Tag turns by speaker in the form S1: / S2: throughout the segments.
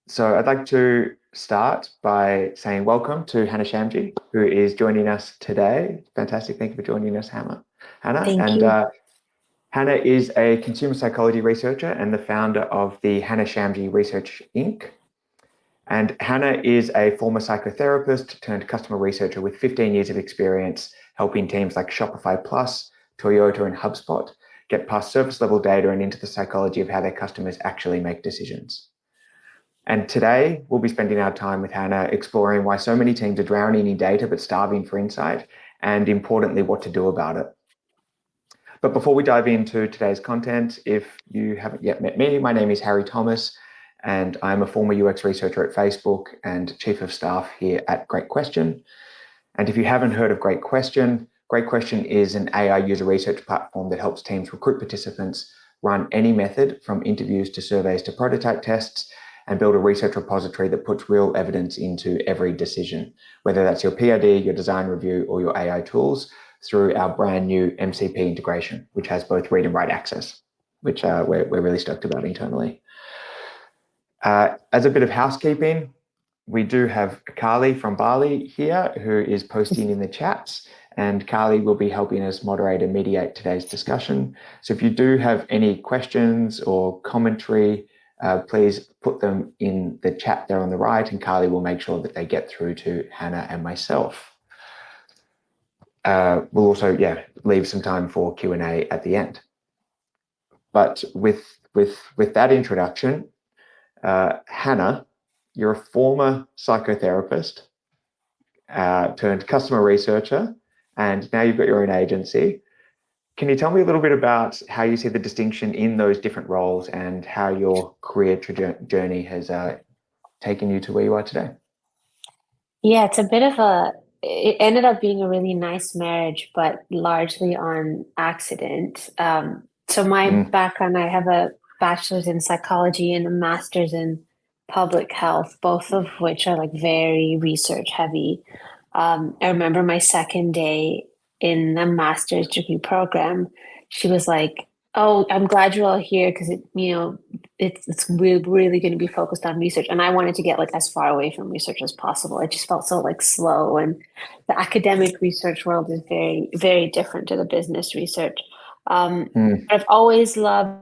S1: So I'd like to start by saying welcome to Hannah Shamji, who is joining us today. Fantastic. Thank you for joining us, Hannah. Hannah.
S2: Thank
S1: And
S2: you.
S1: Hannah is a consumer psychology researcher and the founder of the Hannah Shamji Research Inc. And Hannah is a former psychotherapist turned customer researcher with 15 years of experience helping teams like Shopify Plus, Toyota, and HubSpot get past surface level data and into the psychology of how their customers actually make decisions. And today we'll be spending our time with Hannah exploring why so many teams are drowning in data but starving for insight, and importantly, what to do about it. But before we dive into today's content, if you haven't yet met me, my name is Harry Thomas, and I'm a former UX researcher at Facebook and chief of staff here at Great Question. And if you haven't heard of Great Question is an AI user research platform that helps teams recruit participants, run any method from interviews to surveys to prototype tests, and build a research repository that puts real evidence into every decision, whether that's your PRD, your design review, or your AI tools, through our brand new MCP integration, which has both read and write access, which we're really stoked about internally. As a bit of housekeeping, we do have Carly from Bali here who is posting in the chats, and Carly will be helping us moderate and mediate today's discussion. So if you do have any questions or commentary, please put them in the chat there on the right, and Carly will make sure that they get through to Hannah and myself. We'll also, leave some time for Q&A at the end. But with that introduction, Hannah, you're a former psychotherapist turned customer researcher, and now you've got your own agency. Can you tell me a little bit about how you see the distinction in those different roles and how your career journey has taken you to where you are today?
S2: Yeah, it ended up being a really nice marriage, but largely on accident. So my
S1: Mm,
S2: background, I have a bachelor's in psychology and a master's in public health, both of which are like very research heavy. I remember my second day in the master's degree program, she was like, "Oh, I'm glad you're all here because it's really going to be focused on research." And I wanted to get like as far away from research as possible. I just felt so like slow, and the academic research world is very, very different to the business research.
S1: mm,
S2: I've always loved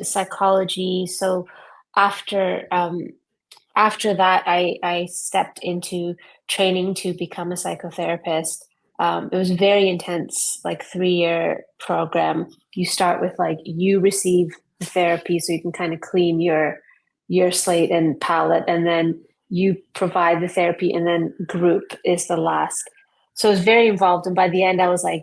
S2: psychology, so after after that, I stepped into training to become a psychotherapist. It was very intense, like 3-year program. You start with like you receive the therapy so you can kind of clean your slate and palette, and then you provide the therapy, and then group is the last. So it was very involved, and by the end, I was like,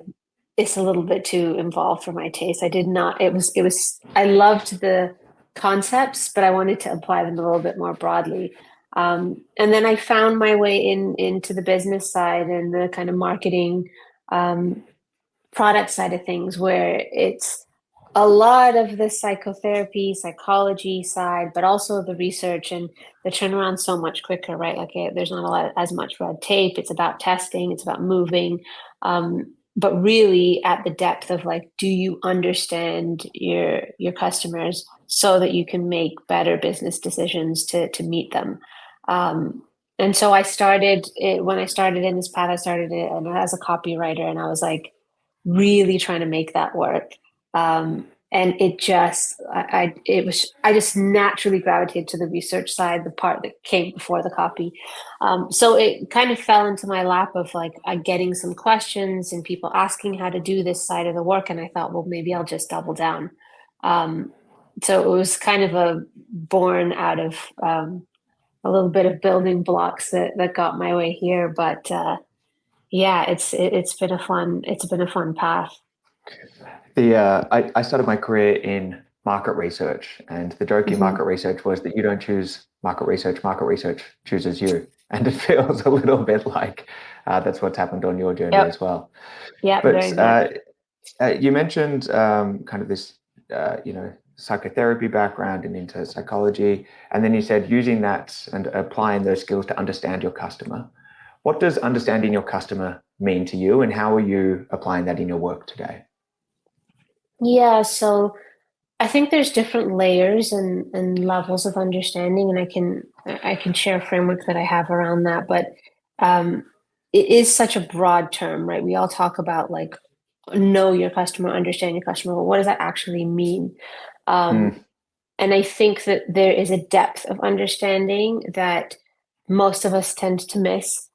S2: it's a little bit too involved for my taste. I did not. It was. I loved the concepts, but I wanted to apply them a little bit more broadly. And then I found my way into the business side and the kind of marketing um, product side of things, where it's a lot of the psychotherapy, psychology side, but also the research and the turnaround so much quicker, right? Like there's not a lot as much red tape. It's about testing. It's about moving. But really at the depth of like, do you understand your customers so that you can make better business decisions to meet them? Um, and so I started it when I started in this path. I started it as a copywriter, and I was like really trying to make that work. And it just, I just naturally gravitated to the research side, the part that came before the copy. So it kind of fell into my lap of like getting some questions and people asking how to do this side of the work. And I thought, well, maybe I'll just double down. Um, so it was kind of a born out of a little bit of building blocks that got my way here. But yeah, it's been a fun path.
S1: I started my career in market research, and the joke in
S2: Hmm.
S1: market research was that you don't choose market research chooses you. And it feels a little bit like that's what's happened on your journey
S2: Yep.
S1: as well.
S2: Yep.
S1: But
S2: Very much.
S1: you mentioned kind of this, psychotherapy background and into psychology, and then you said using that and applying those skills to understand your customer. What does understanding your customer mean to you, and how are you applying that in your work today?
S2: Yeah. So I think there's different layers and levels of understanding, and I can share a framework that I have around that. But um, it is such a broad term, right? We all talk about like know your customer, understand your customer. But what does that actually mean? Um,
S1: Mm,
S2: and I think that there is a depth of understanding that most of us tend to miss.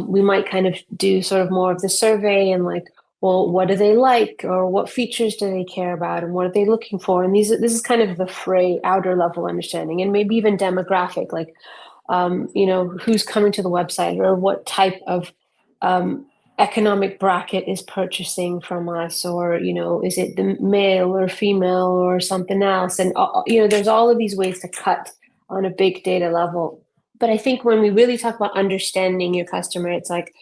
S2: We might kind of do sort of more of the survey and like, well, what do they like, or what features do they care about, and what are they looking for? And this is kind of the fray outer level understanding, and maybe even demographic, like who's coming to the website or what type of um, economic bracket is purchasing from us, or is it the male or female or something else? And there's all of these ways to cut on a big data level. But I think when we really talk about understanding your customer, it's like,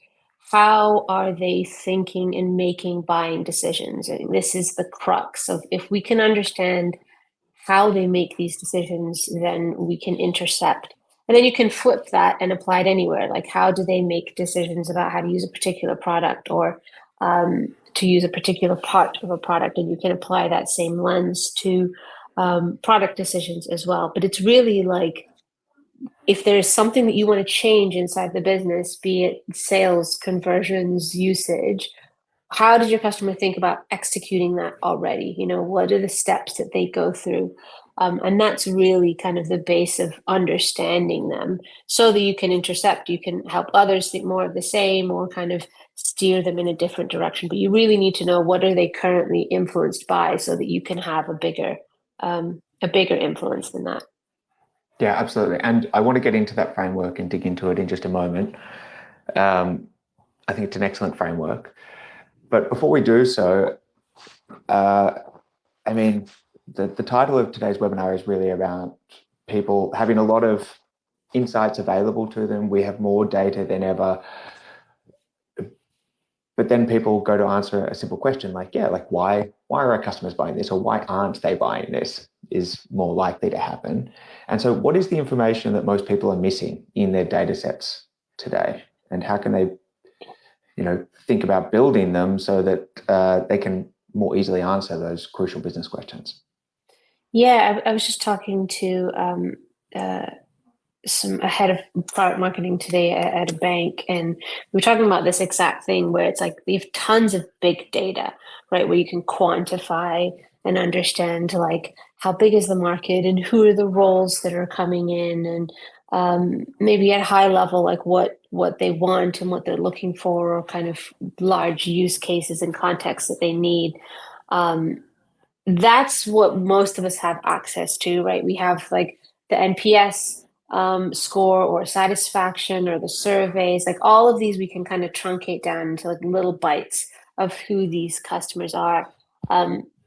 S2: how are they thinking and making buying decisions? And this is the crux of, if we can understand how they make these decisions, then we can intercept. And then you can flip that and apply it anywhere. Like, how do they make decisions about how to use a particular product, or to use a particular part of a product? And you can apply that same lens to product decisions as well. But it's really like, if there's something that you want to change inside the business, be it sales, conversions, usage, how does your customer think about executing that already? What are the steps that they go through? And that's really kind of the base of understanding them, so that you can intercept, you can help others think more of the same, or kind of steer them in a different direction. But you really need to know, what are they currently influenced by, so that you can have a bigger influence than that.
S1: yeah, absolutely. And I want to get into that framework and dig into it in just a moment. Um, I think it's an excellent framework. But before we do so, uh, I mean, the title of today's webinar is really about people having a lot of insights available to them. We have more data than ever. But then people go to answer a simple question like, yeah, like why are our customers buying this, or why aren't they buying this, is more likely to happen. And so what is the information that most people are missing in their data sets today? And how can they, think about building them so that they can more easily answer those crucial business questions?
S2: Yeah, I was just talking to uh, a head of product marketing today at a bank, and we were talking about this exact thing, where it's like we have tons of big data, right, where you can quantify and understand like how big is the market and who are the roles that are coming in, and maybe at a high level, like what they want and what they're looking for, or kind of large use cases and contexts that they need. um, that's what most of us have access to, right? We have like the NPS score, or satisfaction, or the surveys, like all of these we can kind of truncate down into like little bites of who these customers are.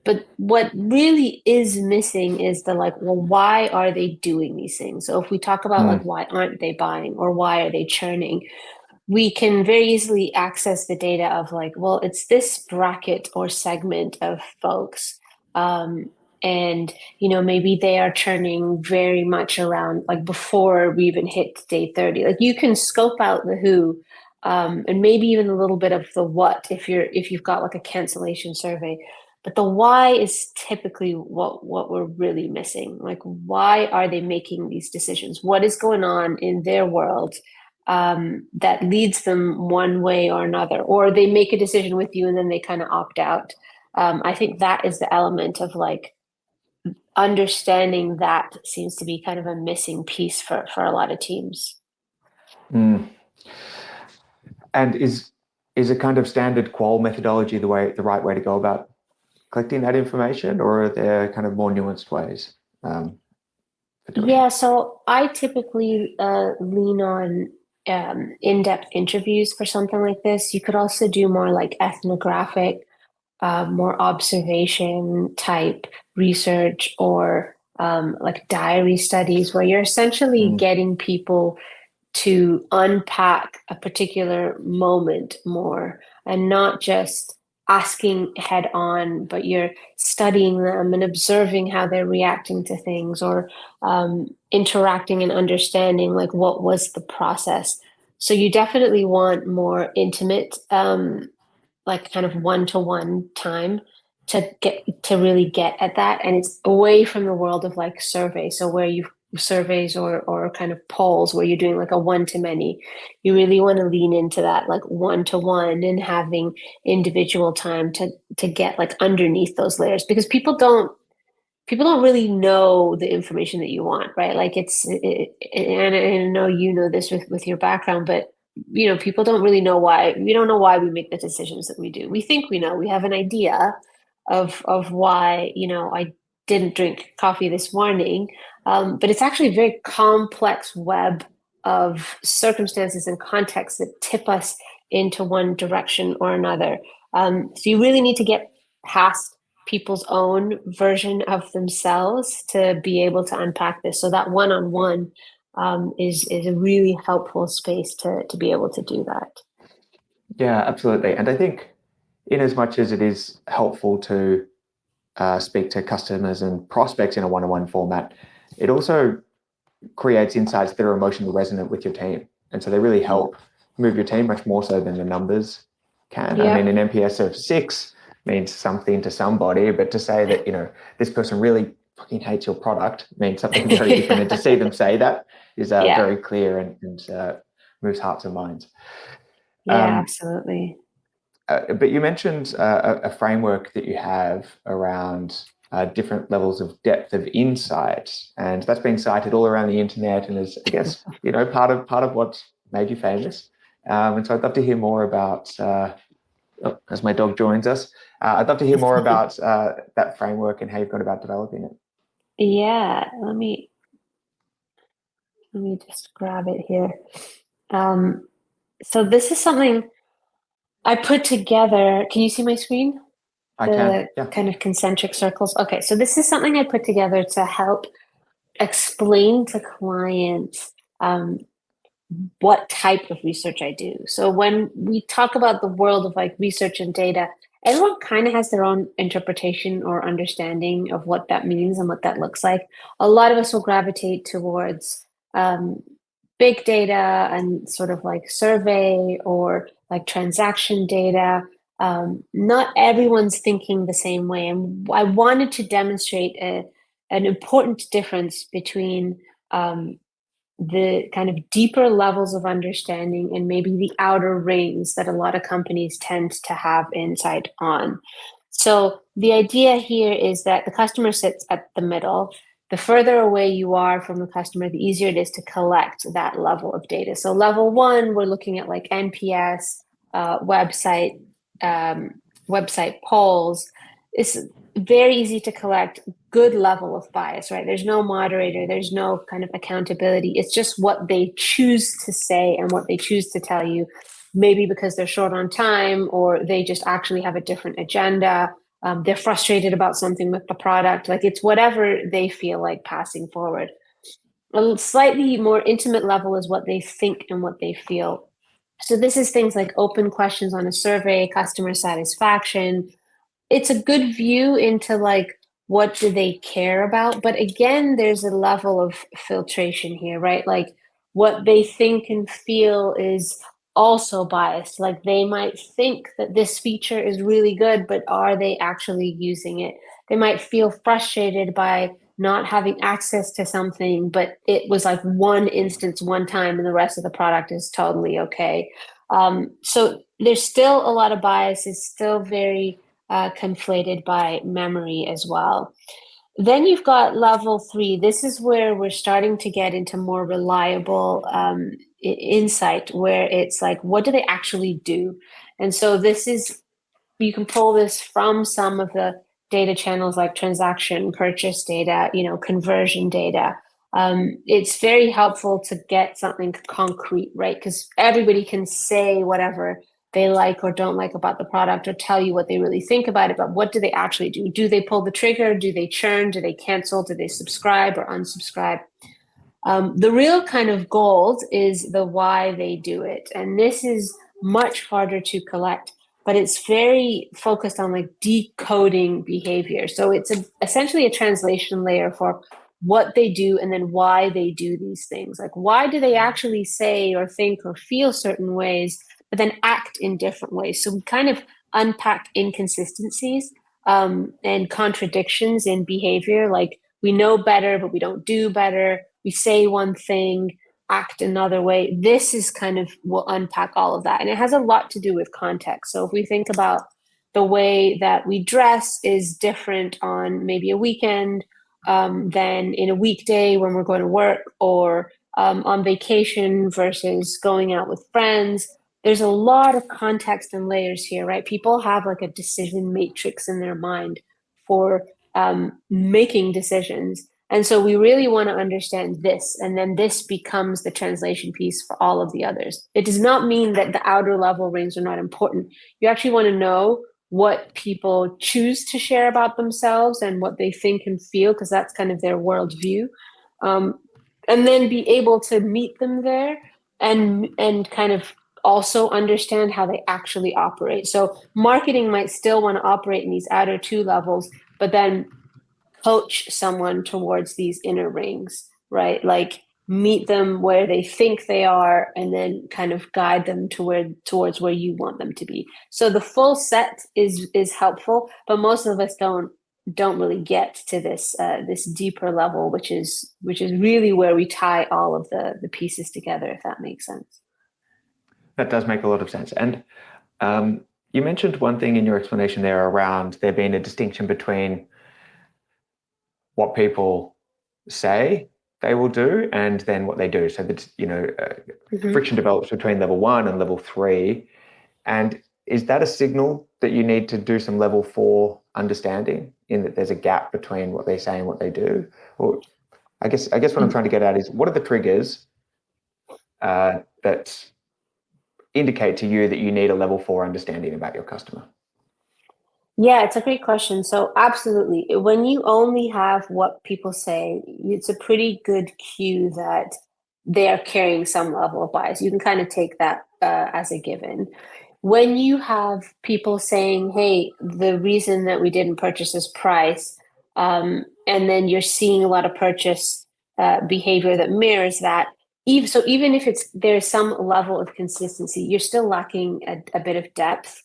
S2: But what really is missing is the like, well, why are they doing these things? So if we talk about like,
S1: Mm,
S2: why aren't they buying, or why are they churning, we can very easily access the data of like, well, it's this bracket or segment of folks. Um, and maybe they are churning very much around like before we even hit day 30. Like, you can scope out the who, and maybe even a little bit of the what, if you've got like a cancellation survey. But the why is typically what we're really missing. Like, why are they making these decisions? What is going on in their world that leads them one way or another, or they make a decision with you and then they kind of opt out. I think that is the element of like understanding that seems to be kind of a missing piece for a lot of teams.
S1: mm. And is a kind of standard qual methodology the right way to go about collecting that information, or are there kind of more nuanced ways for doing it?
S2: Yeah, so I typically lean on in-depth interviews for something like this. You could also do more like ethnographic, more observation type research, or like diary studies, where you're essentially
S1: Mm,
S2: getting people to unpack a particular moment more, and not just asking head on, but you're studying them and observing how they're reacting to things, or interacting and understanding like what was the process. So you definitely want more intimate, like kind of one-to-one time to really get at that, and it's away from the world of like survey. So where you surveys or kind of polls where you're doing like a one to many, you really want to lean into that like one to one and having individual time to get like underneath those layers, because people don't really know the information that you want, right? Like and I know you know this with your background, but people don't really know why. We don't know why we make the decisions that we do. We think we know. We have an idea of why, I didn't drink coffee this morning, but it's actually a very complex web of circumstances and contexts that tip us into one direction or another. So you really need to get past people's own version of themselves to be able to unpack this. So that one-on-one is a really helpful space to be able to do that.
S1: Yeah, absolutely. And I think in as much as it is helpful to speak to customers and prospects in a one-on-one format, it also creates insights that are emotionally resonant with your team. And so they really help move your team much more so than the numbers can. I
S2: Yeah.
S1: mean, an NPS of 6 means something to somebody, but to say that, this person really fucking hates your product means something very different. And to see them say that is
S2: Yeah.
S1: very clear and moves hearts and minds.
S2: Yeah, absolutely.
S1: But you mentioned a framework that you have around different levels of depth of insight, and that's been cited all around the internet, and is, I guess, part of what's made you famous. And so I'd love to hear more about. As my dog joins us, I'd love to hear more about that framework and how you've gone about developing it.
S2: Yeah, let me just grab it here. So this is something I put together. Can you see my screen?
S1: I can,
S2: The
S1: yeah.
S2: kind of concentric circles. Okay, so this is something I put together to help explain to clients what type of research I do. So when we talk about the world of like research and data, everyone kind of has their own interpretation or understanding of what that means and what that looks like. A lot of us will gravitate towards big data and sort of like survey or like transaction data. Not everyone's thinking the same way. And I wanted to demonstrate an important difference between the kind of deeper levels of understanding and maybe the outer rings that a lot of companies tend to have insight on. So the idea here is that the customer sits at the middle. The further away you are from the customer, the easier it is to collect that level of data. So level one, we're looking at like NPS, website, website polls. It's very easy to collect good level of bias, right? There's no moderator, there's no kind of accountability. It's just what they choose to say and what they choose to tell you, maybe because they're short on time or they just actually have a different agenda. They're frustrated about something with the product. Like it's whatever they feel like passing forward. A slightly more intimate level is what they think and what they feel. So this is things like open questions on a survey, customer satisfaction. It's a good view into like what do they care about, but again there's a level of filtration here, right? Like what they think and feel is also biased. Like they might think that this feature is really good, but are they actually using it? They might feel frustrated by not having access to something, but it was like one instance one time and the rest of the product is totally okay. So there's still a lot of bias. It's still very conflated by memory as well. Then you've got level three. This is where we're starting to get into more reliable insight, where it's like, what do they actually do? And so this is, you can pull this from some of the data channels like transaction, purchase data, conversion data. It's very helpful to get something concrete, right? Because everybody can say whatever they like or don't like about the product or tell you what they really think about it, but what do they actually do? Do they pull the trigger? Do they churn? Do they cancel? Do they subscribe or unsubscribe? The real kind of gold is the why they do it. And this is much harder to collect, but it's very focused on like decoding behavior. So it's essentially a translation layer for what they do and then why they do these things. Like, why do they actually say or think or feel certain ways, but then act in different ways? So we kind of unpack inconsistencies. and contradictions in behavior. Like we know better, but we don't do better. We say one thing, act another way. This is kind of will unpack all of that. And it has a lot to do with context. So if we think about the way that we dress is different on maybe a weekend than in a weekday when we're going to work, or on vacation versus going out with friends. There's a lot of context and layers here, right? People have like a decision matrix in their mind for making decisions. And so we really want to understand this, and then this becomes the translation piece for all of the others. It does not mean that the outer level rings are not important. You actually want to know what people choose to share about themselves and what they think and feel, because that's kind of their worldview. Um, and then be able to meet them there and kind of also understand how they actually operate. So marketing might still want to operate in these outer two levels, but then coach someone towards these inner rings, right? Like meet them where they think they are and then kind of guide them towards where you want them to be. So the full set is helpful, but most of us don't really get to this deeper level, which is really where we tie all of the pieces together, if that makes sense.
S1: That does make a lot of sense. And you mentioned one thing in your explanation there around there being a distinction between what people say they will do and then what they do. So that, friction develops between level 1 and level 3. And is that a signal that you need to do some level 4 understanding, in that there's a gap between what they say and what they do? Or I guess what I'm trying to get at is, what are the triggers that indicate to you that you need a level 4 understanding about your customer?
S2: Yeah, it's a great question. So absolutely. When you only have what people say, it's a pretty good cue that they are carrying some level of bias. You can kind of take that as a given. When you have people saying, hey, the reason that we didn't purchase is price, and then you're seeing a lot of purchase behavior that mirrors that, even if there's some level of consistency, you're still lacking a bit of depth,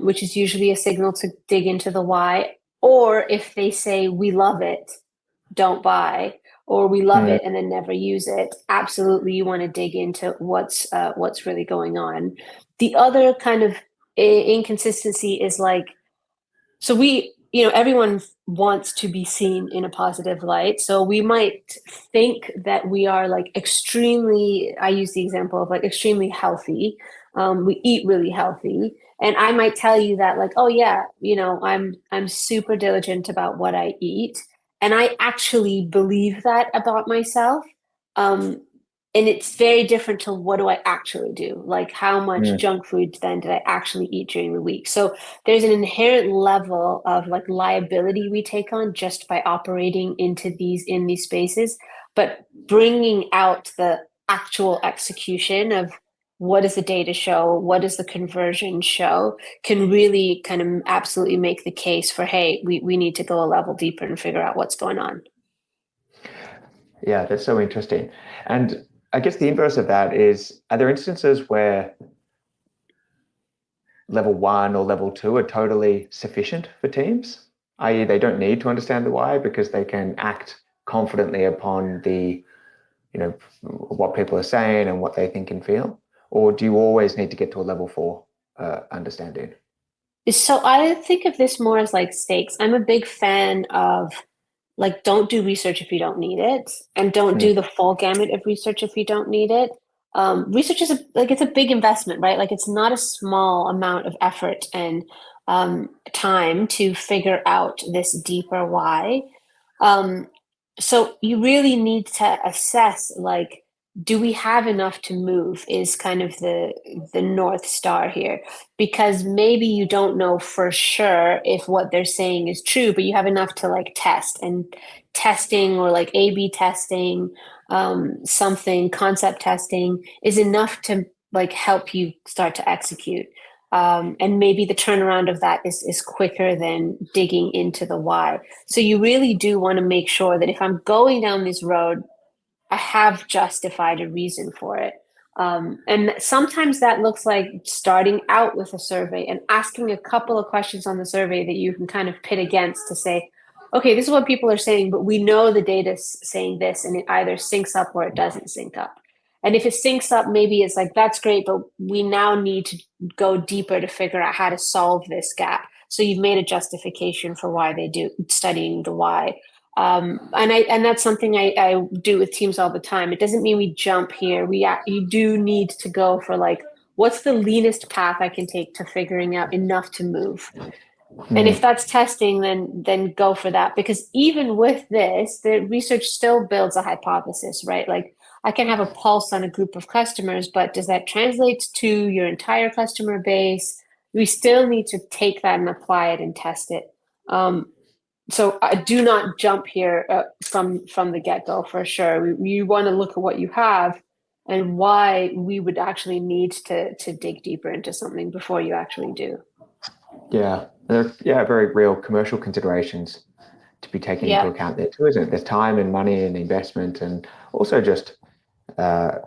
S2: which is usually a signal to dig into the why. Or if they say, we love it, don't buy, or we love it and then never use it, absolutely you want to dig into what's really going on. The other kind of inconsistency is like, so everyone wants to be seen in a positive light. So we might think that we are like extremely, I use the example of like extremely healthy. We eat really healthy. And I might tell you that like, oh yeah, I'm super diligent about what I eat. And I actually believe that about myself. Um, and it's very different to what do I actually do? Like how much junk food then did I actually eat during the week? So there's an inherent level of like liability we take on just by operating in these spaces, but bringing out the actual execution of what does the data show, what does the conversion show, can really kind of absolutely make the case for, hey, we need to go a level deeper and figure out what's going on.
S1: Yeah, that's so interesting. And I guess the inverse of that is, are there instances where level 1 or level 2 are totally sufficient for teams, i.e. they don't need to understand the why because they can act confidently upon what people are saying and what they think and feel? Or do you always need to get to a level 4 understanding?
S2: So I think of this more as like stakes. I'm a big fan of like, don't do research if you don't need it, and don't do the full gamut of research if you don't need it. Research is it's a big investment, right? Like it's not a small amount of effort and time to figure out this deeper why. Um, so you really need to assess like, do we have enough to move is kind of the North Star here, because maybe you don't know for sure if what they're saying is true, but you have enough to like test, and testing or like A/B testing, something concept testing is enough to like help you start to execute. And maybe the turnaround of that is quicker than digging into the why. So you really do want to make sure that if I'm going down this road, I have justified a reason for it. And sometimes that looks like starting out with a survey and asking a couple of questions on the survey that you can kind of pit against to say, okay, this is what people are saying, but we know the data's saying this, and it either syncs up or it doesn't sync up. And if it syncs up, maybe it's like, that's great, but we now need to go deeper to figure out how to solve this gap. So you've made a justification for why they do studying the why. And that's something I do with teams all the time. It doesn't mean we jump here. You do need to go for like, what's the leanest path I can take to figuring out enough to move? And if that's testing, then go for that. Because even with this, the research still builds a hypothesis, right? Like I can have a pulse on a group of customers, but does that translate to your entire customer base? We still need to take that and apply it and test it. So I do not jump here from the get-go for sure. You want to look at what you have and why we would actually need to dig deeper into something before you actually do.
S1: Yeah, very real commercial considerations to be taken into account there too, isn't it? There's time and money and investment, and also just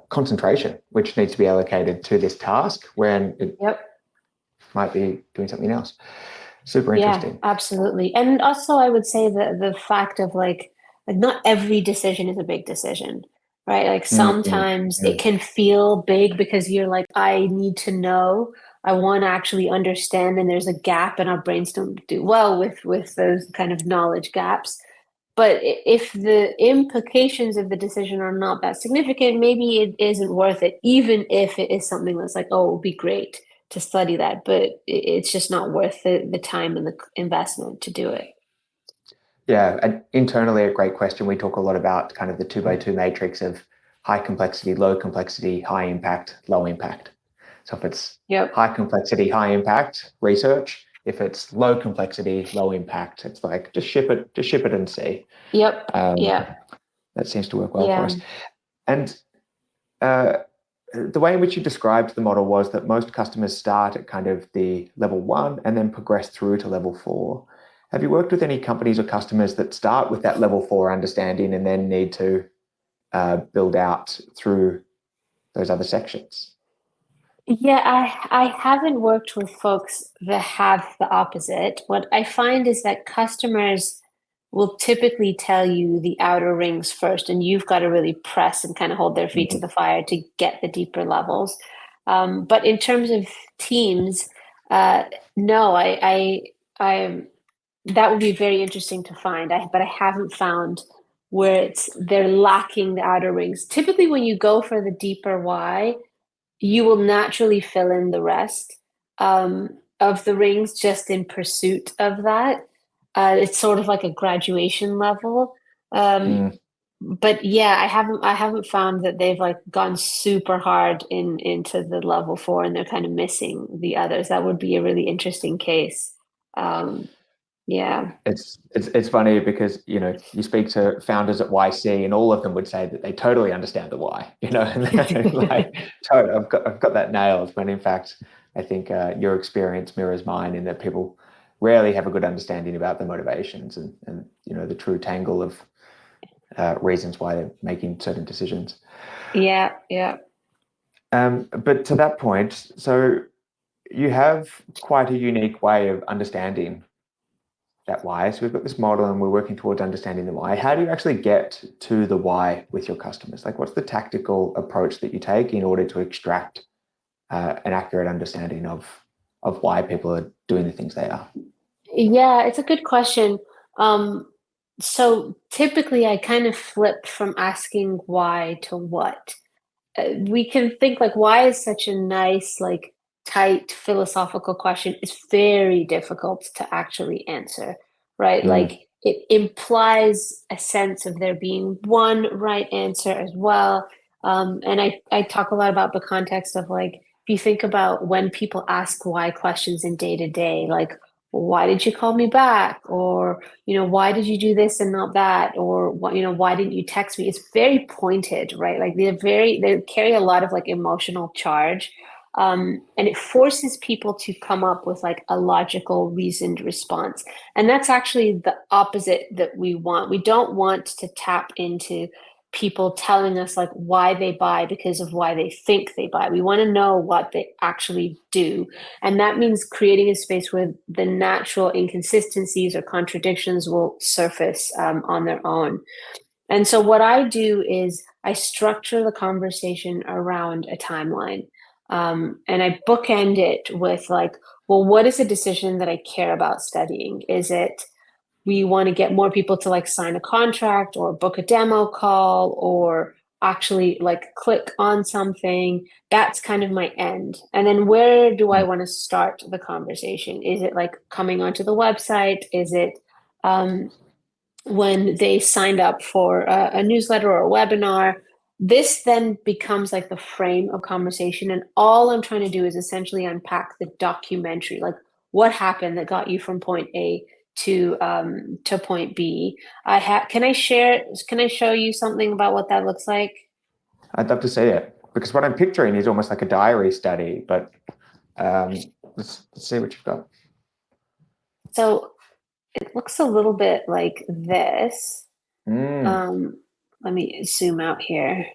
S1: concentration, which needs to be allocated to this task when it might be doing something else. Super interesting.
S2: Yeah, absolutely. And also I would say that the fact of like not every decision is a big decision, right? Like sometimes it can feel big because you're like, I need to know, I want to actually understand, and there's a gap and our brains don't do well with those kind of knowledge gaps. But if the implications of the decision are not that significant, maybe it isn't worth it, even if it is something that's like, oh, it would be great to study that, but it's just not worth the time and the investment to do it.
S1: Yeah, and internally, a great question. We talk a lot about kind of the 2x2 matrix of high complexity, low complexity, high impact, low impact. So if it's high complexity, high impact research, if it's low complexity, low impact, it's like just ship it and see. That seems to work well for us. And the way in which you described the model was that most customers start at kind of the level 1 and then progress through to level 4. Have you worked with any companies or customers that start with that level 4 understanding and then need to build out through those other sections?
S2: Yeah, I haven't worked with folks that have the opposite. What I find is that customers will typically tell you the outer rings first, and you've got to really press and kind of hold their feet to the fire to get the deeper levels. But in terms of teams, no, I that would be very interesting to find. But I haven't found where they're lacking the outer rings. Typically, when you go for the deeper why, you will naturally fill in the rest of the rings just in pursuit of that. It's sort of like a graduation level. But yeah, I haven't found that they've like gone super hard into the level 4 and they're kind of missing the others. That would be a really interesting case. Yeah.
S1: It's funny because, you know, you speak to founders at YC and all of them would say that they totally understand the why, you know, and like, totally, I've got that nailed. But in fact, I think your experience mirrors mine in that people rarely have a good understanding about the motivations and you know, the true tangle of reasons why they're making certain decisions.
S2: Yeah.
S1: But to that point, so you have quite a unique way of understanding that why. So we've got this model and we're working towards understanding the why. How do you actually get to the why with your customers? Like, what's the tactical approach that you take in order to extract an accurate understanding of why people are doing the things they are?
S2: Yeah, it's a good question. So typically I kind of flip from asking why to what. We can think like, why is such a nice, like tight philosophical question? It's very difficult to actually answer, right? Like it implies a sense of there being one right answer as well. And I talk a lot about the context of like, if you think about when people ask why questions in day to day, like, why did you call me back? Or, you know, why did you do this and not that? Or what, you know, why didn't you text me? It's very pointed, right? Like they carry a lot of like emotional charge. And it forces people to come up with like a logical, reasoned response. And that's actually the opposite that we want. We don't want to tap into people telling us like why they buy because of why they think they buy. We want to know what they actually do. And that means creating a space where the natural inconsistencies or contradictions will surface on their own. And so what I do is I structure the conversation around a timeline. And I bookend it with like, well, what is a decision that I care about studying? Is it we want to get more people to like sign a contract or book a demo call or actually like click on something? That's kind of my end. And then where do I want to start the conversation? Is it like coming onto the website? Is it um, when they signed up for a newsletter or a webinar? This then becomes like the frame of conversation. And all I'm trying to do is essentially unpack the documentary, like what happened that got you from point A to point B. Can I share, can I show you something about what that looks like?
S1: I'd love to see it, because what I'm picturing is almost like a diary study, but let's see what you've got.
S2: So it looks a little bit like this. Let me zoom out here.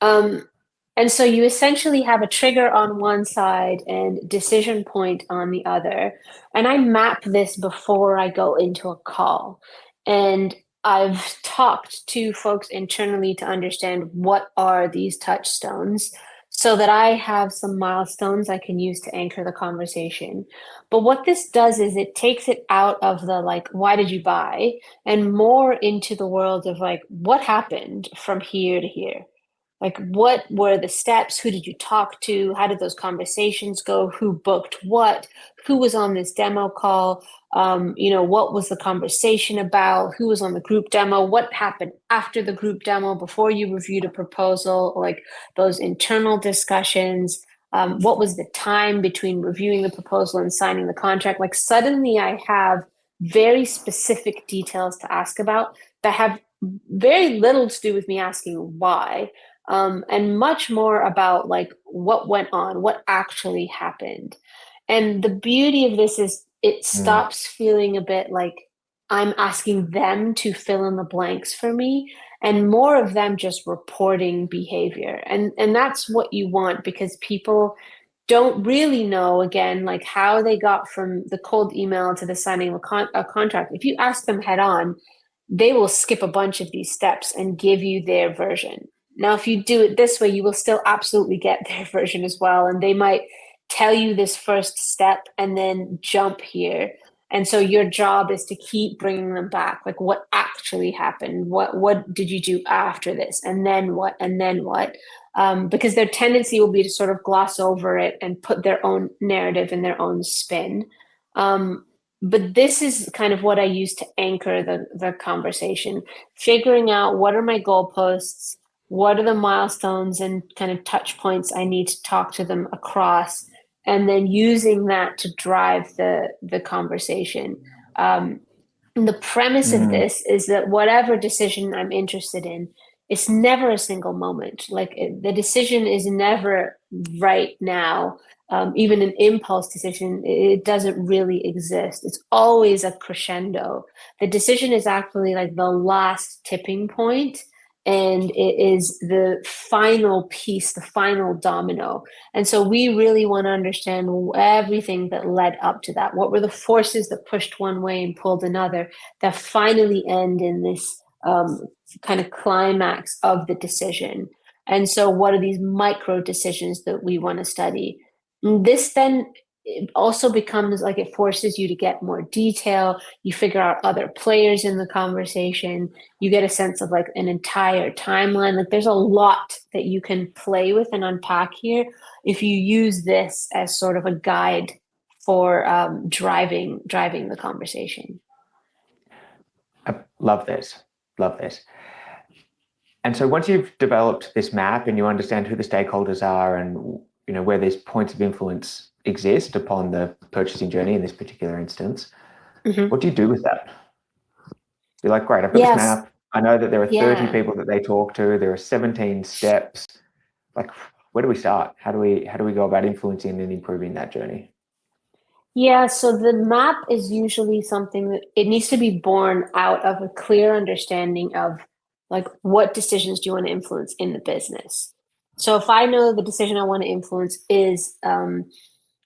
S2: And so you essentially have a trigger on one side and decision point on the other. And I map this before I go into a call. And I've talked to folks internally to understand what are these touchstones so that I have some milestones I can use to anchor the conversation. But what this does is it takes it out of the like, why did you buy? And more into the world of like, what happened from here to here? Like, what were the steps? Who did you talk to? How did those conversations go? Who booked what? Who was on this demo call? What was the conversation about? Who was on the group demo? What happened after the group demo before you reviewed a proposal? Like those internal discussions. What was the time between reviewing the proposal and signing the contract? Like suddenly I have very specific details to ask about that have very little to do with me asking why, and much more about like what went on, what actually happened. And the beauty of this is it stops feeling a bit like I'm asking them to fill in the blanks for me and more of them just reporting behavior. And that's what you want because people don't really know again like how they got from the cold email to the signing of a contract. If you ask them head on, they will skip a bunch of these steps and give you their version. Now, if you do it this way, you will still absolutely get their version as well. And they might tell you this first step and then jump here. And so your job is to keep bringing them back. Like what actually happened? What did you do after this? And then what? And then what? Because their tendency will be to sort of gloss over it and put their own narrative and their own spin. But this is kind of what I use to anchor the conversation, figuring out what are my goalposts, what are the milestones and kind of touch points I need to talk to them across, and then using that to drive the conversation. And the premise of this is that whatever decision I'm interested in, it's never a single moment. Like the decision is never right now. Even an impulse decision, it doesn't really exist. It's always a crescendo. The decision is actually like the last tipping point, and it is the final piece, the final domino. And so we really want to understand everything that led up to that. What were the forces that pushed one way and pulled another that finally end in this kind of climax of the decision? And so what are these micro decisions that we want to study? This then it also becomes like it forces you to get more detail. You figure out other players in the conversation. You get a sense of like an entire timeline. Like there's a lot that you can play with and unpack here if you use this as sort of a guide for driving the conversation.
S1: I love this. Love this. And so once you've developed this map and you understand who the stakeholders are and where these points of influence exist upon the purchasing journey in this particular instance, what do you do with that? You're like, great, I've got this map. I know that there are 30 people that they talk to. There are 17 steps. Like, where do we start? How do we go about influencing and improving that journey?
S2: Yeah, so the map is usually something that it needs to be born out of a clear understanding of like what decisions do you want to influence in the business? So if I know the decision I want to influence is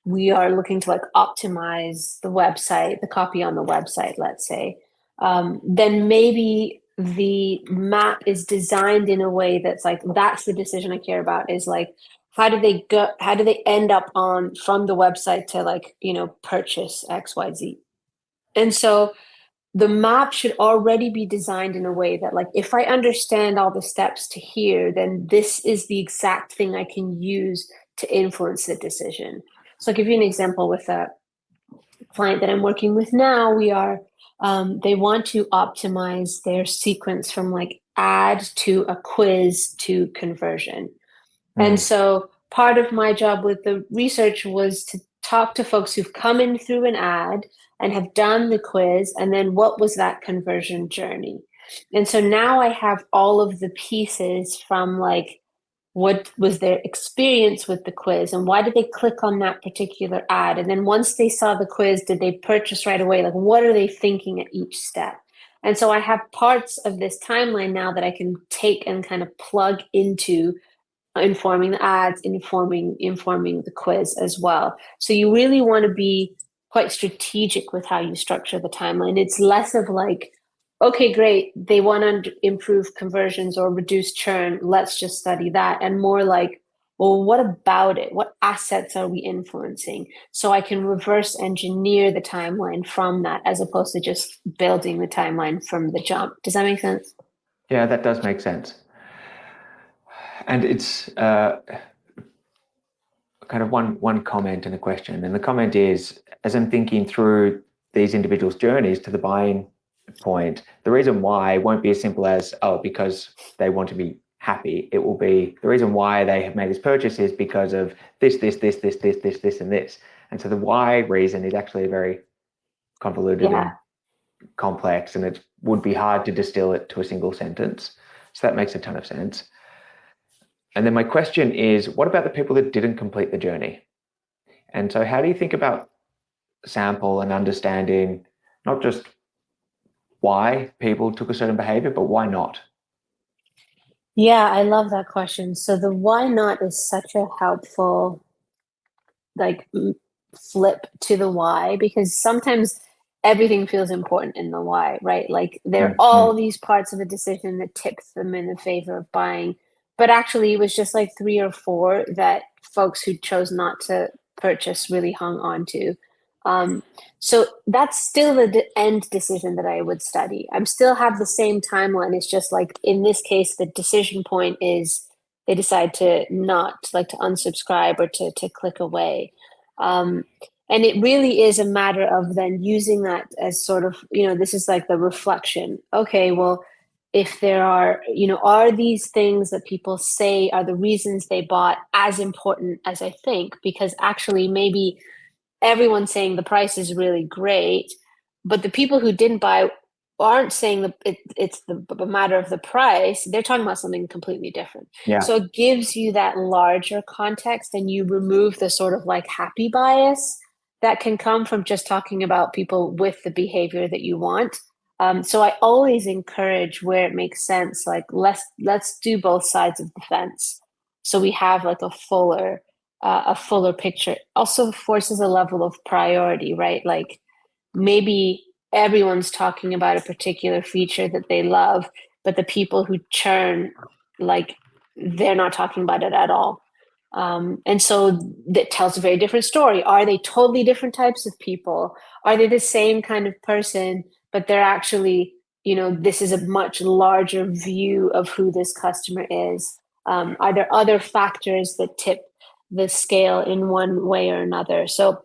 S2: we are looking to like optimize the website, the copy on the website, let's say, then maybe the map is designed in a way that's like, that's the decision I care about, is like, how do they end up on from the website to like, purchase XYZ? And so the map should already be designed in a way that like, if I understand all the steps to here, then this is the exact thing I can use to influence the decision. So I'll give you an example with a client that I'm working with now. They want to optimize their sequence from like ad to a quiz to conversion. And so part of my job with the research was to talk to folks who've come in through an ad and have done the quiz, and then what was that conversion journey? And so now I have all of the pieces from like, what was their experience with the quiz and why did they click on that particular ad? And then once they saw the quiz, did they purchase right away? Like, what are they thinking at each step? And so I have parts of this timeline now that I can take and kind of plug into informing the ads, informing the quiz as well. So you really want to be quite strategic with how you structure the timeline. It's less of like, okay, great, they want to improve conversions or reduce churn, let's just study that, and more like, well, what about it? What assets are we influencing? So I can reverse engineer the timeline from that, as opposed to just building the timeline from the jump. Does that make sense?
S1: Yeah, that does make sense. And it's kind of one comment and a question. And the comment is, as I'm thinking through these individuals' journeys to the buying point, the reason why won't be as simple as, oh, because they want to be happy. It will be the reason why they have made this purchase is because of this, and this. And so the why reason is actually very convoluted and complex, and it would be hard to distill it to a single sentence. So that makes a ton of sense. And then my question is, what about the people that didn't complete the journey? And so how do you think about sample and understanding not just why people took a certain behavior, but why not?
S2: Yeah, I love that question. So the why not is such a helpful like flip to the why, because sometimes everything feels important in the why, right? Like there are all these parts of a decision that tips them in the favor of buying, but actually it was just like three or four that folks who chose not to purchase really hung on to. So that's still the end decision that I would study. I'm still have the same timeline. It's just like in this case, the decision point is they decide to not like to unsubscribe or to click away. Um, and it really is a matter of then using that as sort of, this is like the reflection. Okay, well, if there are these things that people say are the reasons they bought as important as I think? Because actually, maybe everyone's saying the price is really great, but the people who didn't buy aren't saying that it's the matter of the price. They're talking about something completely different.
S1: Yeah.
S2: So it gives you that larger context, and you remove the sort of like happy bias that can come from just talking about people with the behavior that you want. So I always encourage, where it makes sense, like let's do both sides of the fence, so we have like a fuller picture. Also forces a level of priority, right? Like maybe everyone's talking about a particular feature that they love, but the people who churn, like they're not talking about it at all. And so that tells a very different story. Are they totally different types of people? Are they the same kind of person, but they're actually, this is a much larger view of who this customer is? Are there other factors that tip the scale in one way or another? So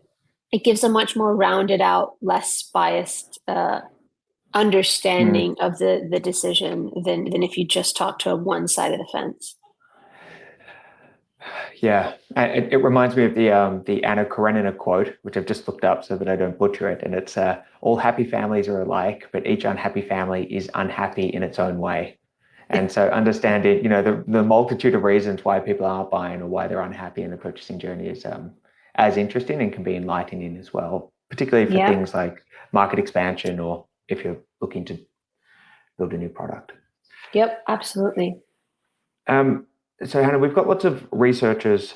S2: it gives a much more rounded out, less biased understanding of the decision than if you just talk to one side of the fence.
S1: Yeah, it reminds me of the Anna Karenina quote, which I've just looked up so that I don't butcher it. And it's all happy families are alike, but each unhappy family is unhappy in its own way. And so understanding, the multitude of reasons why people aren't buying or why they're unhappy in the purchasing journey is as interesting and can be enlightening as well, particularly for things like market expansion or if you're looking to build a new product.
S2: Yep, absolutely.
S1: Um, so Hannah, we've got lots of researchers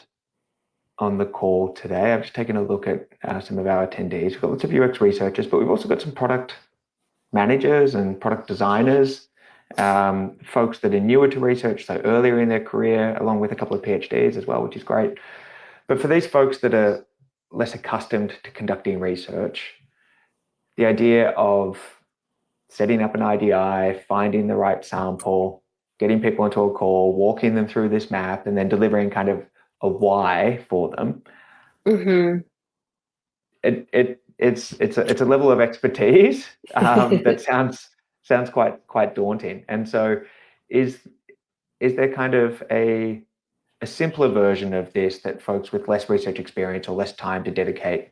S1: on the call today. I've just taken a look at some of our attendees. We've got lots of UX researchers, but we've also got some product managers and product designers, folks that are newer to research, so earlier in their career, along with a couple of PhDs as well, which is great. But for these folks that are less accustomed to conducting research, the idea of setting up an IDI, finding the right sample, getting people into a call, walking them through this map, and then delivering kind of a why for them.
S2: Mm-hmm.
S1: It's a level of expertise that sounds quite daunting. And so, is is there kind of a simpler version of this that folks with less research experience or less time to dedicate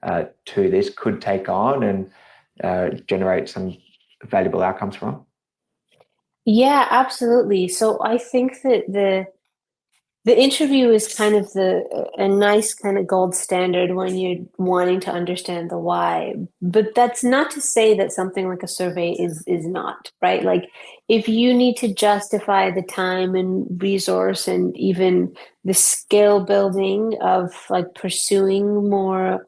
S1: to this could take on and generate some valuable outcomes from?
S2: Yeah, absolutely. So I think that the interview is kind of a nice kind of gold standard when you're wanting to understand the why. But that's not to say that something like a survey is not, right? Like if you need to justify the time and resource and even the skill building of like pursuing more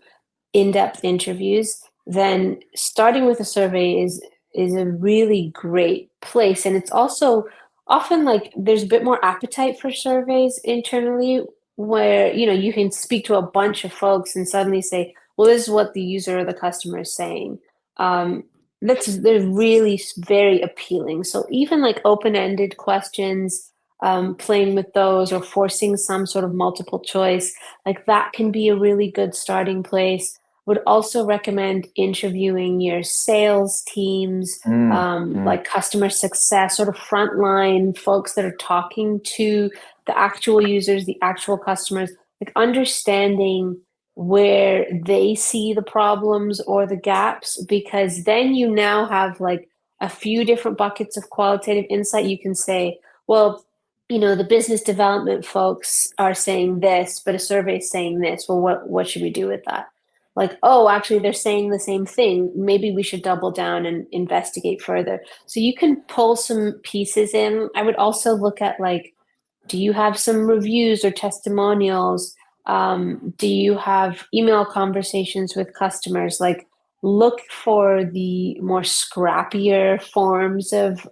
S2: in-depth interviews, then starting with a survey is a really great place. And it's also often like there's a bit more appetite for surveys internally where you can speak to a bunch of folks and suddenly say, well, this is what the user or the customer is saying. Um, they're really very appealing. So even like open-ended questions, playing with those or forcing some sort of multiple choice, like that can be a really good starting place. Would also recommend interviewing your sales teams,
S1: Mm, mm,
S2: like customer success, sort of frontline folks that are talking to the actual users, the actual customers, like understanding where they see the problems or the gaps, because then you now have like a few different buckets of qualitative insight. You can say, well, the business development folks are saying this, but a survey is saying this. Well, what should we do with that? Like, oh, actually, they're saying the same thing. Maybe we should double down and investigate further. So you can pull some pieces in. I would also look at like, do you have some reviews or testimonials? Do you have email conversations with customers? Like, look for the more scrappier forms of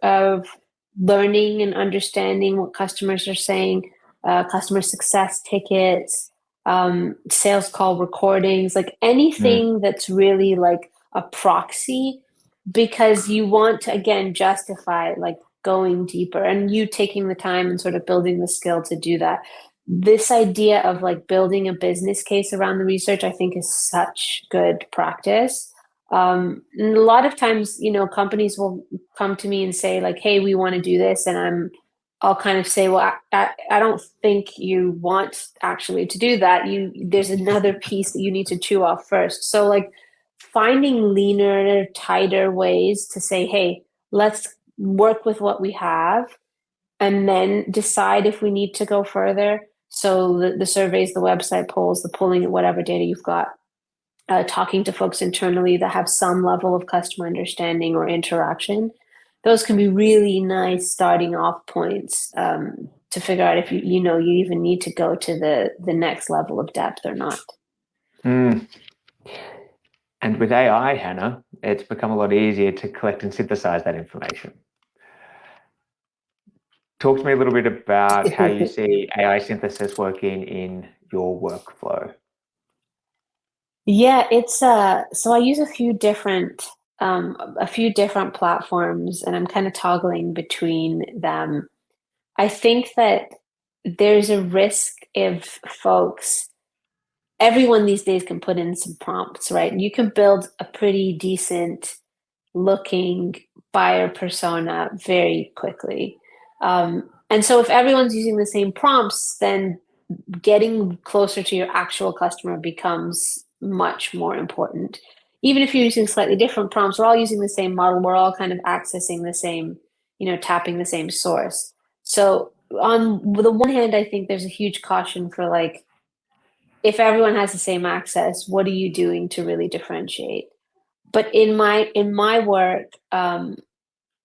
S2: learning and understanding what customers are saying, customer success tickets, sales call recordings, like
S1: mm.
S2: anything that's really like a proxy, because you want to again justify like going deeper and you taking the time and sort of building the skill to do that. This idea of like building a business case around the research, I think, is such good practice. And a lot of times, companies will come to me and say like, "Hey, we want to do this," and I'll kind of say, well, I don't think you want actually to do that. There's another piece that you need to chew off first. So like finding leaner, tighter ways to say, hey, let's work with what we have and then decide if we need to go further. So the surveys, the website polls, the pulling, whatever data you've got, talking to folks internally that have some level of customer understanding or interaction, those can be really nice starting off points to figure out if you even need to go to the next level of depth or not.
S1: Mm. And with AI, Hannah, it's become a lot easier to collect and synthesize that information. Talk to me a little bit about how you see AI synthesis working in your workflow.
S2: Yeah, it's so I use a few different platforms and I'm kind of toggling between them. I think that there's a risk if folks everyone these days can put in some prompts, right? You can build a pretty decent looking buyer persona very quickly. And so if everyone's using the same prompts, then getting closer to your actual customer becomes much more important. Even if you're using slightly different prompts, we're all using the same model. We're all kind of accessing the same, tapping the same source. So on the one hand, I think there's a huge caution for like, if everyone has the same access, what are you doing to really differentiate? But in my work,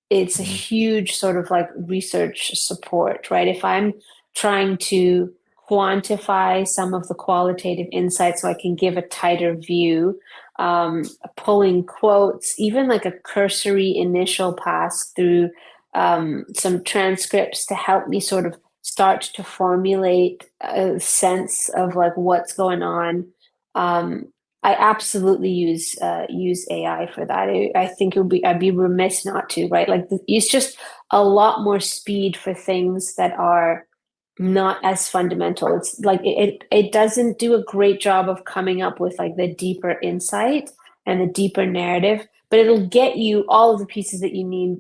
S2: it's a
S1: Mm.
S2: huge sort of like research support, right? If I'm trying to quantify some of the qualitative insights so I can give a tighter view, pulling quotes, even like a cursory initial pass through some transcripts to help me sort of start to formulate a sense of like what's going on. Um, I absolutely use AI for that. I think it would be I'd be remiss not to, right? Like it's just a lot more speed for things that are not as fundamental. It's like it doesn't do a great job of coming up with like the deeper insight and the deeper narrative, but it'll get you all of the pieces that you need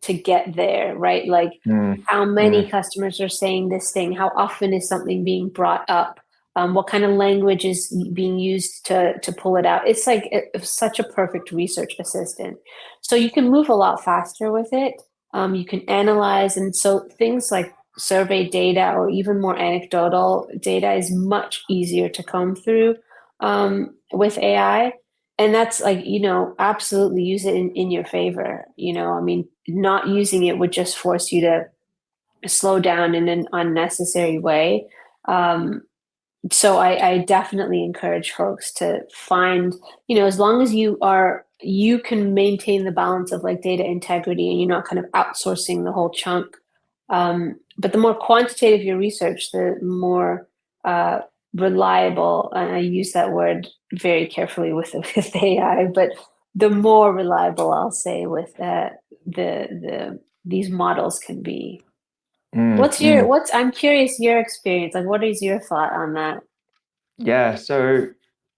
S2: to get there, right? Like
S1: Mm.
S2: how many
S1: Mm.
S2: customers are saying this thing, how often is something being brought up, what kind of language is being used to pull it out. It's like it's such a perfect research assistant. So you can move a lot faster with it. You can analyze, and so things like survey data or even more anecdotal data is much easier to comb through with AI. And that's like, absolutely use it in your favor. I mean, not using it would just force you to slow down in an unnecessary way. Um, so I definitely encourage folks to find, as long as you can maintain the balance of like data integrity and you're not kind of outsourcing the whole chunk. But the more quantitative your research, the more uh, reliable, and I use that word very carefully with with AI, but the more reliable I'll say with the these models can be.
S1: Mm. Mm.
S2: I'm curious your experience. Like, what is your thought on that?
S1: Yeah, so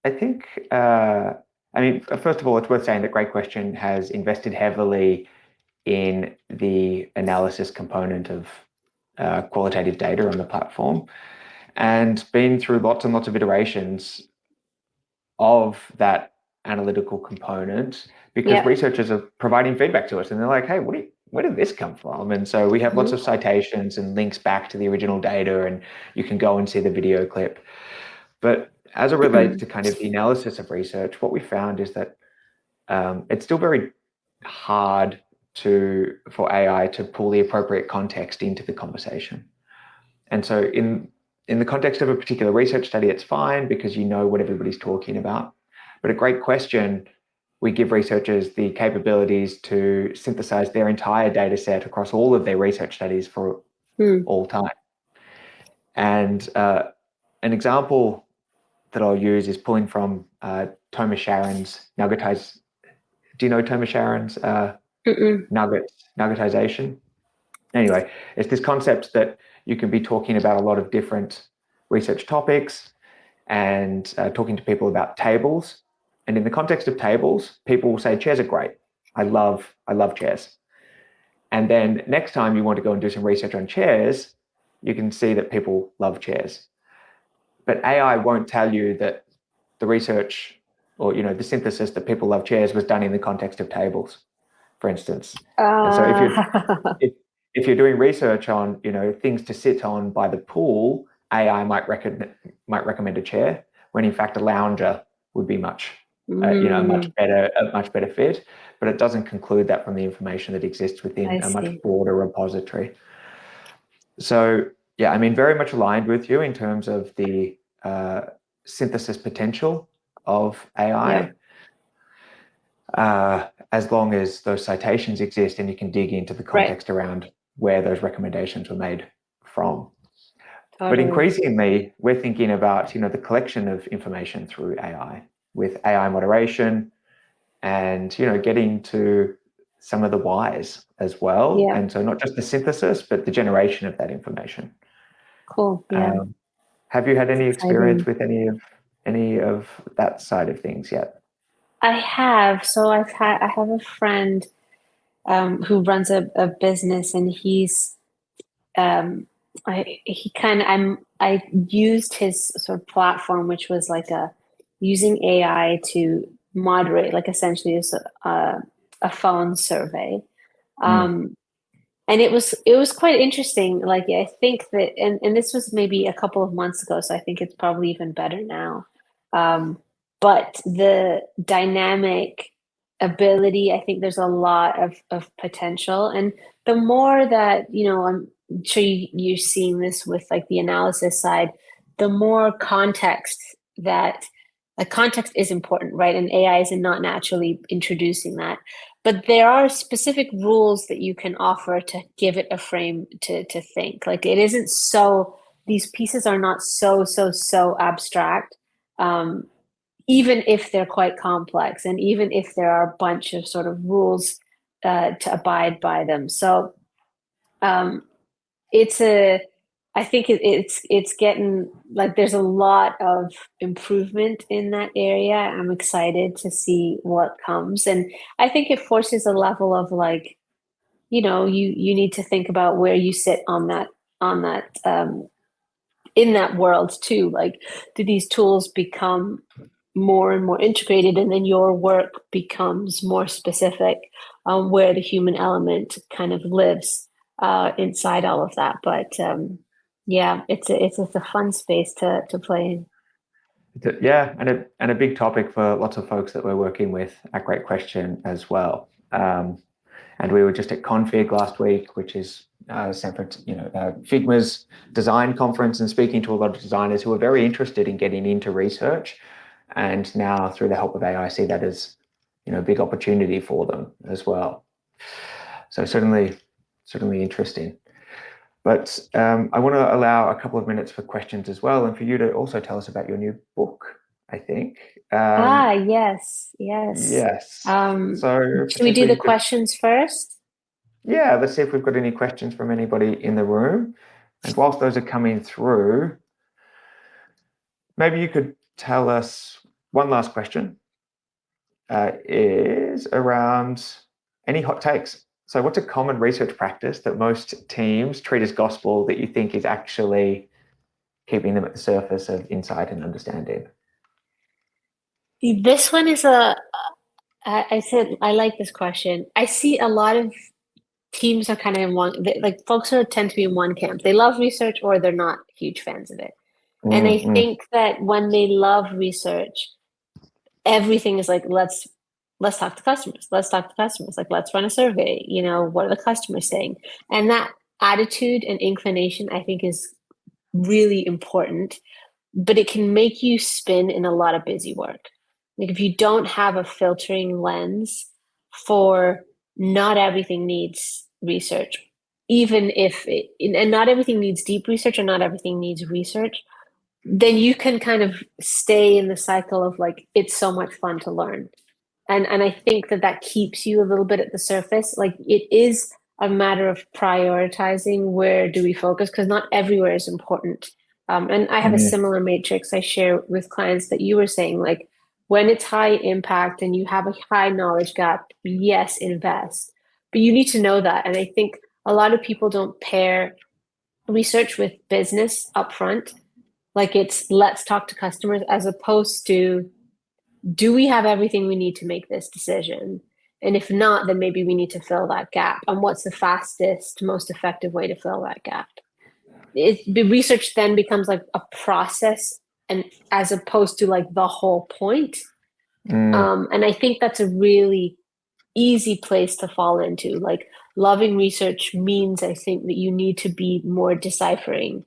S1: I think, I mean, first of all, it's worth saying that Great Question has invested heavily in the analysis component of qualitative data on the platform and been through lots and lots of iterations of that analytical component because
S2: Yeah.
S1: researchers are providing feedback to us and they're like, hey, where did this come from? And so we have lots
S2: Mhm.
S1: of citations and links back to the original data, and you can go and see the video clip. But as it relates to kind of the analysis of research, what we found is that it's still very hard for AI to pull the appropriate context into the conversation. And so in the context of a particular research study, it's fine because you know what everybody's talking about. But a great question, we give researchers the capabilities to synthesize their entire data set across all of their research studies for
S2: Hmm.
S1: all time. And an example that I'll use is pulling from Thomas Sharon's nuggetize. Do you know Thomas Sharon's
S2: Mm-mm.
S1: nuggetization? Anyway, it's this concept that you can be talking about a lot of different research topics and talking to people about tables. And in the context of tables, people will say chairs are great. I love chairs. And then next time you want to go and do some research on chairs, you can see that people love chairs. But AI won't tell you that the research or the synthesis that people love chairs was done in the context of tables, for instance. And so
S2: Uh,
S1: if, if you're doing research on things to sit on by the pool, AI might recommend a chair when in fact a lounger would be
S2: mm,
S1: a much better fit. But it doesn't conclude that from the information that exists within
S2: I
S1: a much
S2: see.
S1: broader repository. So yeah, I mean, very much aligned with you in terms of the uh, synthesis potential of
S2: Yeah,
S1: AI, as long as those citations exist and you can dig into the
S2: right.
S1: context around where those recommendations were made from. But
S2: Totally.
S1: increasingly, we're thinking about the collection of information through AI with AI moderation and getting to some of the whys as well.
S2: Yeah,
S1: And so not just the synthesis, but the generation of that information.
S2: cool. Yeah,
S1: Um, have you had any experience
S2: exciting.
S1: with any of that side of things yet?
S2: I have. So I have a friend who runs a business, and he kind of I used his sort of platform, which was like a using AI to moderate, like essentially a phone survey.
S1: Mm.
S2: Um, and it was quite interesting. Like I think that, and this was maybe a couple of months ago, so I think it's probably even better now. Um, but the dynamic ability. I think there's a lot of potential. And the more that, I'm sure you're seeing this with like the analysis side, the more context that like context is important, right? And AI is not naturally introducing that. But there are specific rules that you can offer to give it a frame to think. Like it isn't so, these pieces are not so abstract. Even if they're quite complex and even if there are a bunch of sort of rules to abide by them. So it's I think it's getting like there's a lot of improvement in that area. I'm excited to see what comes. And I think it forces a level of like, you need to think about where you sit on that in that world too. Like, do these tools become more and more integrated, and then your work becomes more specific where the human element kind of lives inside all of that. But yeah, it's a fun space to play in.
S1: Yeah, and a big topic for lots of folks that we're working with at Great Question as well. And we were just at Config last week, which is Figma's design conference, and speaking to a lot of designers who are very interested in getting into research, and now through the help of AI, see that as a big opportunity for them as well. So certainly interesting. But I want to allow a couple of minutes for questions as well, and for you to also tell us about your new book, I think.
S2: Yes.
S1: Yes. So
S2: Should we do
S1: potentially
S2: the
S1: you could,
S2: questions first?
S1: yeah, let's see if we've got any questions from anybody in the room. And whilst those are coming through, maybe you could tell us one last question is around any hot takes. So what's a common research practice that most teams treat as gospel that you think is actually keeping them at the surface of insight and understanding?
S2: This one is I said I like this question. I see a lot of teams are kind of in like folks who tend to be in one camp. They love research or they're not huge fans of it. And I
S1: Mm-hmm.
S2: think that when they love research, everything is like, let's talk to customers. Let's talk to customers. Like, let's run a survey. What are the customers saying? And that attitude and inclination, I think, is really important, but it can make you spin in a lot of busy work. Like if you don't have a filtering lens for not everything needs research, even if and not everything needs deep research or not everything needs research, then you can kind of stay in the cycle of like, it's so much fun to learn. And I think that keeps you a little bit at the surface. Like it is a matter of prioritizing where do we focus, because not everywhere is important. And I have a similar matrix I share with clients that you were saying, like when it's high impact and you have a high knowledge gap, yes, invest. But you need to know that. And I think a lot of people don't pair research with business upfront. Like it's let's talk to customers as opposed to do we have everything we need to make this decision? And if not, then maybe we need to fill that gap. And what's the fastest, most effective way to fill that gap? The research then becomes like a process, and as opposed to like the whole point. And I think that's a really easy place to fall into. Like loving research means I think that you need to be more deciphering.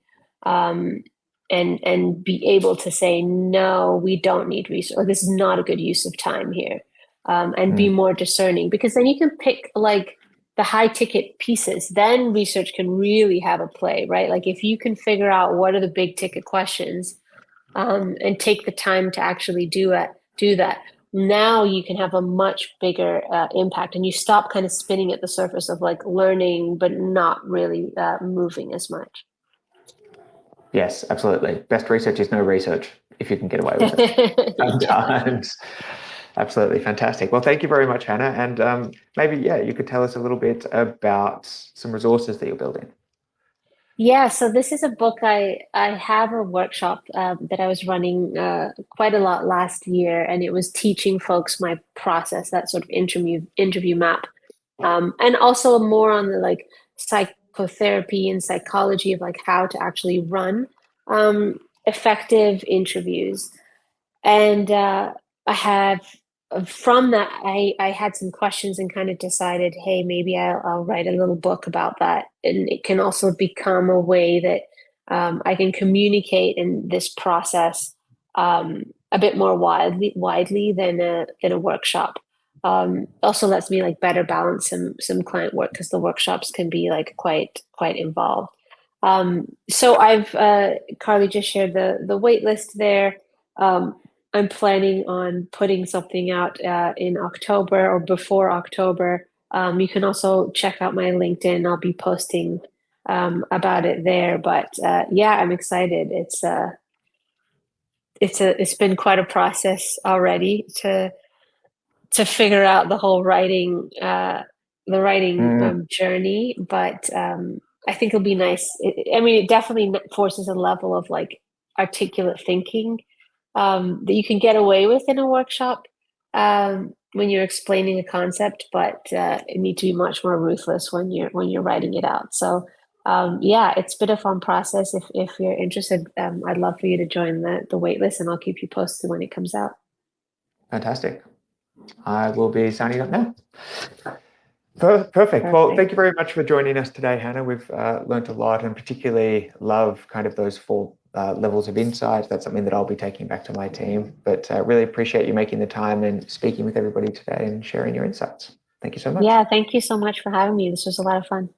S2: And be able to say no, we don't need research, or this is not a good use of time here, and be more discerning, because then you can pick like the high ticket pieces. Then research can really have a play, right? Like if you can figure out what are the big ticket questions, and take the time to actually do that. Now you can have a much bigger impact, and you stop kind of spinning at the surface of like learning, but not really moving as much.
S1: Yes, absolutely. Best research is no research if you can get away with it sometimes. Absolutely fantastic. Well, thank you very much, Hannah. And maybe, yeah, you could tell us a little bit about some resources that you're building.
S2: Yeah, so this is a book I have a workshop that I was running quite a lot last year, and it was teaching folks my process, that sort of interview map, and also more on the like psychotherapy and psychology of like how to actually run effective interviews. And I have from that, I had some questions and kind of decided, hey, maybe I'll write a little book about that. And it can also become a way that I can communicate in this process a bit more widely than a workshop. Also lets me like better balance some client work because the workshops can be like quite involved. So I've Carly just shared the wait list there. I'm planning on putting something out in October or before October. You can also check out my LinkedIn. I'll be posting about it there. But yeah, I'm excited. It's been quite a process already to figure out the whole writing journey. But I think it'll be nice. I mean, it definitely forces a level of like articulate thinking that you can get away with in a workshop when you're explaining a concept, but it needs to be much more ruthless when you're writing it out. So yeah, it's been a fun process. If you're interested, I'd love for you to join the wait list, and I'll keep you posted when it comes out.
S1: Fantastic. I will be signing up now. Perfect. Well, thank you very much for joining us today, Hannah. We've learned a lot, and particularly love kind of those four levels of insight. That's something that I'll be taking back to my team. But really appreciate you making the time and speaking with everybody today and sharing your insights. Thank you so much.
S2: Yeah, thank you so much for having me. This was a lot of fun.